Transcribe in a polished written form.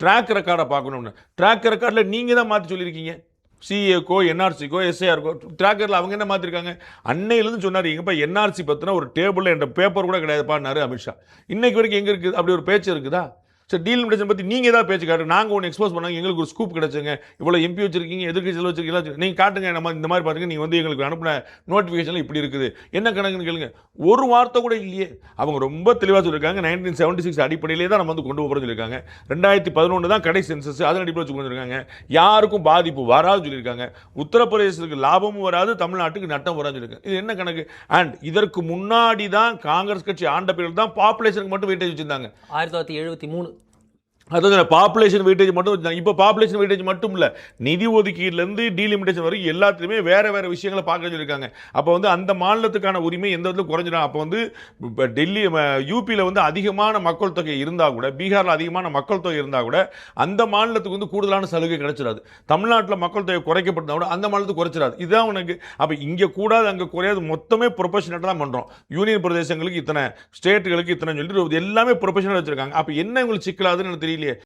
Track ரெக்கார்டை பார்க்கணும்னு. Track ரெக்கார்டில் நீங்கள் தான் மாற்றி சொல்லியிருக்கீங்க. சிஏக்கோ என்ஆர்சிக்கோ எஸ்ஐஆருக்கோ ட்ராக்கரில் அவங்க என்ன மாற்றிருக்காங்க? அன்னையிலேருந்து சொன்னார், எங்கப்பா என்ஆர்சி பற்றின ஒரு டேபிளில் என்ற பேப்பர் கூட கிடையாதுப்பான்னாரு அமித்ஷா. இன்னைக்கு வரைக்கும் எங்கே இருக்குது? அப்படி ஒரு பேச்சு இருக்குதா? சரி, டீலிமிட்டேஷன் பற்றி நீங்கள் ஏதாவது பேச்சு காட்டு. நாங்கள் ஒன்று எக்ஸ்போஸ் பண்ணாங்க, எங்களுக்கு ஒரு ஸ்கூப் கிடச்சுங்க, இவ்வளோ எம்பி வச்சிருக்கீங்க, எதிர்க்கட்சியில் வச்சிருக்கீங்களா, நீங்கள் காட்டுங்க, நம்ம இந்த மாதிரி பார்த்துங்க, நீங்கள் வந்து எங்களுக்கு அனுப்பின நோட்டிஃபிகேஷனில் இப்படி இருக்குது, என்ன கணக்குன்னு கேளுங்க. ஒரு வார்த்தை கூட இல்லையே. அவங்க ரொம்ப தெளிவாக சொல்லியிருக்காங்க, 1976 அடிப்படையிலே தான் நம்ம வந்து கொண்டு போகிறோம்னு சொல்லியிருக்காங்க. 2011 தான் கடை சென்சஸ், அதன் அடிப்படையில் வச்சு கொண்டு வந்திருக்காங்க. யாருக்கும் பாதிப்பு வராதுன்னு சொல்லியிருக்காங்க. உத்தரப்பிரதேசத்துக்கு லாபமும் வராது, தமிழ்நாட்டுக்கு நட்டம் வராதுன்னு சொல்லியிருக்காங்க. இது என்ன கணக்கு? அண்ட் இதற்கு முன்னாடி தான் காங்கிரஸ் கட்சி ஆண்ட பேரில் தான் பாப்புலேஷனுக்கு மட்டும் வெயிட்டேஜ் வச்சிருந்தாங்க. 1973 அதாவது பாப்புலேஷன் வெயிட்டேஜ் மட்டும் வச்சாங்க. இப்போ பாப்புலேஷன் வெயிட்டேஜ் மட்டும் இல்லை, நிதி ஒதுக்கீடுலேருந்து டீலிமிட்டேஷன் வரைக்கும் எல்லாத்துலேயுமே வேறு வேறு விஷயங்களை பார்க்க சொல்லியிருக்காங்க. அப்போ வந்து அந்த மாநிலத்துக்கான உரிமை எந்த விதத்தில் குறைஞ்சிடும். அப்போ வந்து இப்போ டெல்லி யூபியில் வந்து அதிகமான மக்கள் தொகை இருந்தால் கூட, பீகாரில் அதிகமான மக்கள் தொகை இருந்தால் கூட அந்த மாநிலத்துக்கு வந்து கூடுதலான சலுகை கிடைச்சிடாது. தமிழ்நாட்டில் மக்கள் தொகை குறைக்கப்பட்டதா கூட அந்த மாநிலத்துக்கு குறைச்சிடாது. இதுதான் உனக்கு. அப்போ இங்கே கூடாது அங்கே குறையாது, மொத்தமே ப்ரொபஷனட்டாக தான் பண்ணுறோம். யூனியன் பிரதேசங்களுக்கு இத்தனை, ஸ்டேட்டுகளுக்கு இத்தனை சொல்லிட்டு எல்லாமே ப்ரொபஷனல் வச்சுருக்காங்க. அப்போ என்ன உங்களுக்கு சிக்கலாதுன்னு எனக்கு தெரியலையே.